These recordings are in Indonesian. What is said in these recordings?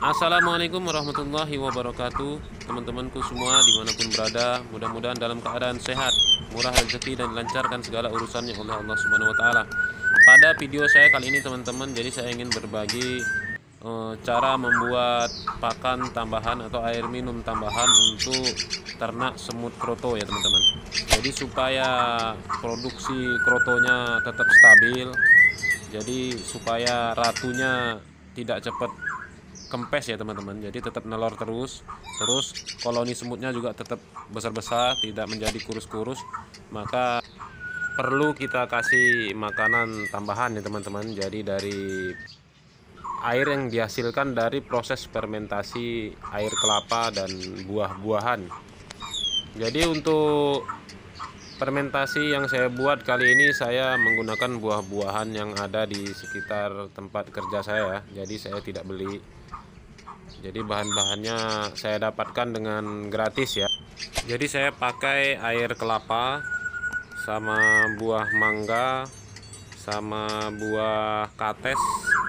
Assalamualaikum warahmatullahi wabarakatuh. Teman-temanku semua dimanapun berada, mudah-mudahan dalam keadaan sehat, murah rezeki, dan dilancarkan segala urusannya oleh Allah Subhanahu wa taala. Pada video saya kali ini teman-teman, jadi saya ingin berbagi cara membuat pakan tambahan atau air minum tambahan untuk ternak semut kroto ya teman-teman. Jadi supaya produksi krotonya tetap stabil, jadi supaya ratunya tidak cepat kempes ya teman-teman, jadi tetap nelor terus koloni semutnya juga tetap besar-besar, tidak menjadi kurus-kurus, maka perlu kita kasih makanan tambahan ya teman-teman. Jadi dari air yang dihasilkan dari proses fermentasi air kelapa dan buah-buahan. Jadi untuk fermentasi yang saya buat kali ini, saya menggunakan buah-buahan yang ada di sekitar tempat kerja saya. Jadi saya tidak beli. Jadi bahan-bahannya saya dapatkan dengan gratis ya. Jadi saya pakai air kelapa sama buah mangga sama buah kates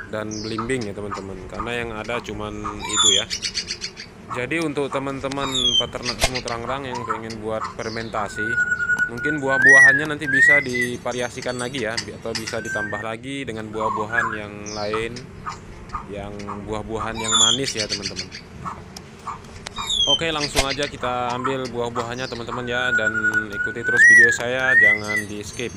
dan belimbing ya teman-teman. Karena yang ada cuman itu ya. Jadi untuk teman-teman peternak semut rangrang yang pengen buat fermentasi, mungkin buah-buahannya nanti bisa divariasikan lagi ya, atau bisa ditambah lagi dengan buah-buahan yang lain, yang buah-buahan yang manis ya teman-teman. Oke, langsung aja kita ambil buah-buahannya teman-teman ya, dan ikuti terus video saya, jangan di skip.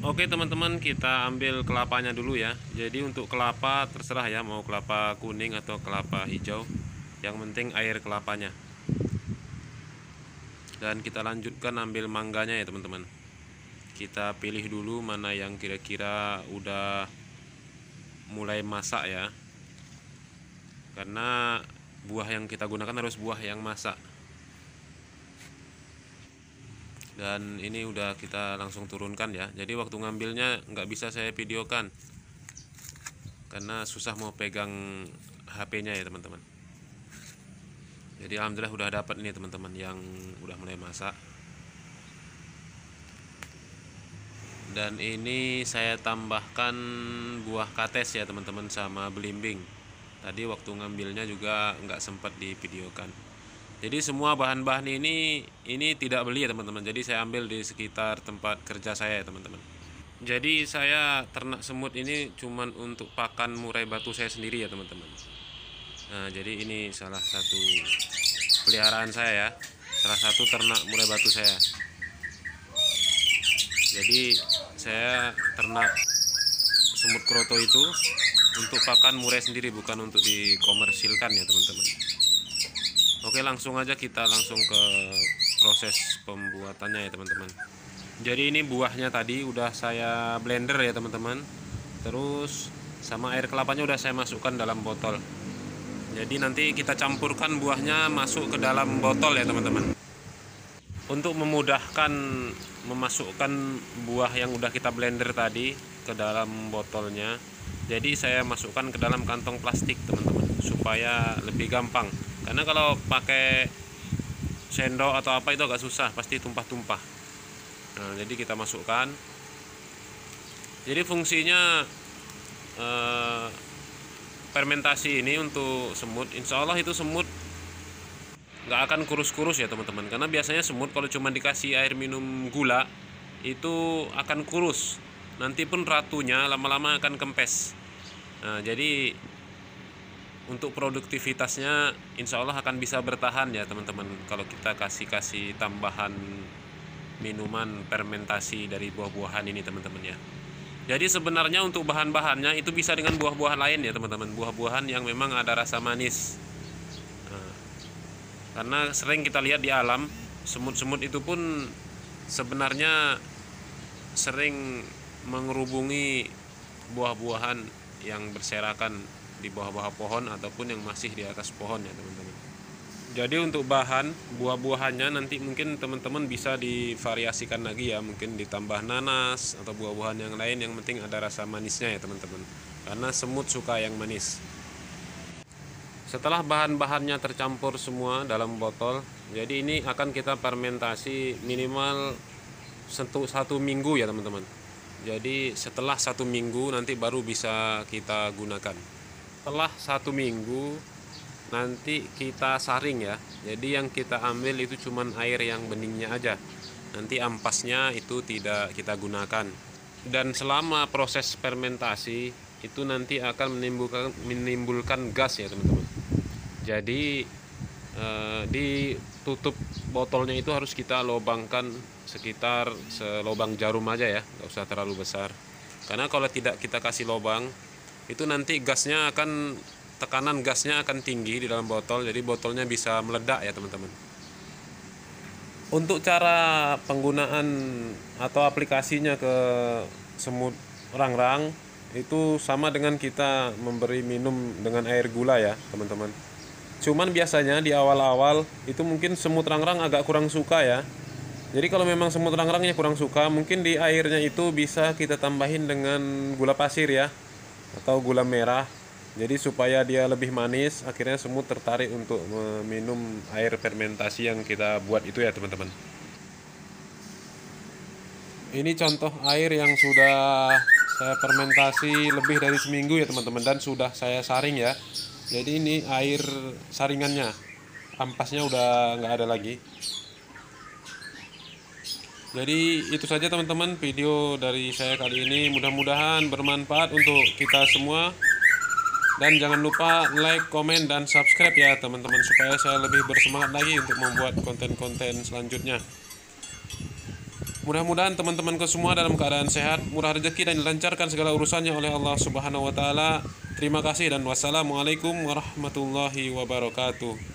Oke teman-teman, kita ambil kelapanya dulu ya. Jadi untuk kelapa terserah ya, mau kelapa kuning atau kelapa hijau, yang penting air kelapanya. Dan kita lanjutkan ambil mangganya ya teman-teman. Kita pilih dulu mana yang kira-kira udah mulai masak ya, karena buah yang kita gunakan harus buah yang masak. Dan ini udah kita langsung turunkan ya. Jadi waktu ngambilnya nggak bisa saya videokan karena susah mau pegang HP-nya ya teman-teman. Jadi alhamdulillah udah dapat ini teman-teman yang udah mulai masak. Dan ini saya tambahkan buah kates ya teman-teman sama belimbing. Tadi waktu ngambilnya juga nggak sempat divideokan. Jadi semua bahan-bahan ini tidak beli ya teman-teman. Jadi saya ambil di sekitar tempat kerja saya ya teman-teman. Jadi saya ternak semut ini cuman untuk pakan murai batu saya sendiri ya teman-teman. Nah, jadi ini salah satu peliharaan saya ya. Salah satu ternak murai batu saya. Jadi saya ternak semut kroto itu untuk pakan murai sendiri, bukan untuk dikomersilkan ya teman-teman. Oke, langsung aja kita langsung ke proses pembuatannya ya teman-teman. Jadi ini buahnya tadi udah saya blender ya teman-teman. Terus sama air kelapanya udah saya masukkan dalam botol. Jadi nanti kita campurkan buahnya masuk ke dalam botol ya teman-teman. Untuk memudahkan memasukkan buah yang udah kita blender tadi ke dalam botolnya, jadi saya masukkan ke dalam kantong plastik teman-teman, supaya lebih gampang. Karena kalau pakai sendok atau apa itu agak susah, pasti tumpah-tumpah. Nah, jadi kita masukkan. Jadi fungsinya fermentasi ini untuk semut, insya Allah itu semut nggak akan kurus-kurus ya teman-teman. Karena biasanya semut kalau cuma dikasih air minum gula itu akan kurus. Nanti pun ratunya lama-lama akan kempes. Nah, jadi untuk produktivitasnya insya Allah akan bisa bertahan ya teman-teman, kalau kita kasih tambahan minuman fermentasi dari buah-buahan ini teman-teman ya. Jadi sebenarnya untuk bahan-bahannya itu bisa dengan buah-buahan lain ya teman-teman, buah-buahan yang memang ada rasa manis. Nah, karena sering kita lihat di alam, semut-semut itu pun sebenarnya sering mengerubungi buah-buahan yang berserakan di bawah-bawah pohon ataupun yang masih di atas pohon ya teman-teman. Jadi untuk bahan buah-buahannya nanti mungkin teman-teman bisa divariasikan lagi ya, mungkin ditambah nanas atau buah-buahan yang lain, yang penting ada rasa manisnya ya teman-teman. Karena semut suka yang manis. Setelah bahan-bahannya tercampur semua dalam botol, jadi ini akan kita fermentasi minimal 1 minggu ya teman-teman. Jadi setelah 1 minggu nanti baru bisa kita gunakan. Setelah 1 minggu nanti kita saring ya. Jadi yang kita ambil itu cuman air yang beningnya aja. Nanti ampasnya itu tidak kita gunakan. Dan selama proses fermentasi itu nanti akan menimbulkan gas ya teman-teman. Jadi ditutup botolnya itu harus kita lobangkan sekitar selobang jarum aja ya, nggak usah terlalu besar. Karena kalau tidak kita kasih lobang itu nanti tekanan gasnya akan tinggi di dalam botol, jadi botolnya bisa meledak ya teman-teman. Untuk cara penggunaan atau aplikasinya ke semut rangrang itu sama dengan kita memberi minum dengan air gula ya teman-teman. Cuman biasanya di awal-awal itu mungkin semut rangrang agak kurang suka ya. Jadi kalau memang semut rangrangnya kurang suka, mungkin di airnya itu bisa kita tambahin dengan gula pasir ya, atau gula merah. Jadi supaya dia lebih manis, akhirnya semut tertarik untuk meminum air fermentasi yang kita buat itu ya teman-teman. Ini contoh air yang sudah saya fermentasi lebih dari seminggu ya teman-teman, dan sudah saya saring ya. Jadi ini air saringannya, ampasnya udah nggak ada lagi. Jadi itu saja teman-teman video dari saya kali ini, mudah-mudahan bermanfaat untuk kita semua. Dan jangan lupa like, komen, dan subscribe ya teman-teman, supaya saya lebih bersemangat lagi untuk membuat konten-konten selanjutnya. Mudah-mudahan teman-temanku semua dalam keadaan sehat, murah rezeki, dan dilancarkan segala urusannya oleh Allah Subhanahu wa taala. Terima kasih dan wassalamualaikum warahmatullahi wabarakatuh.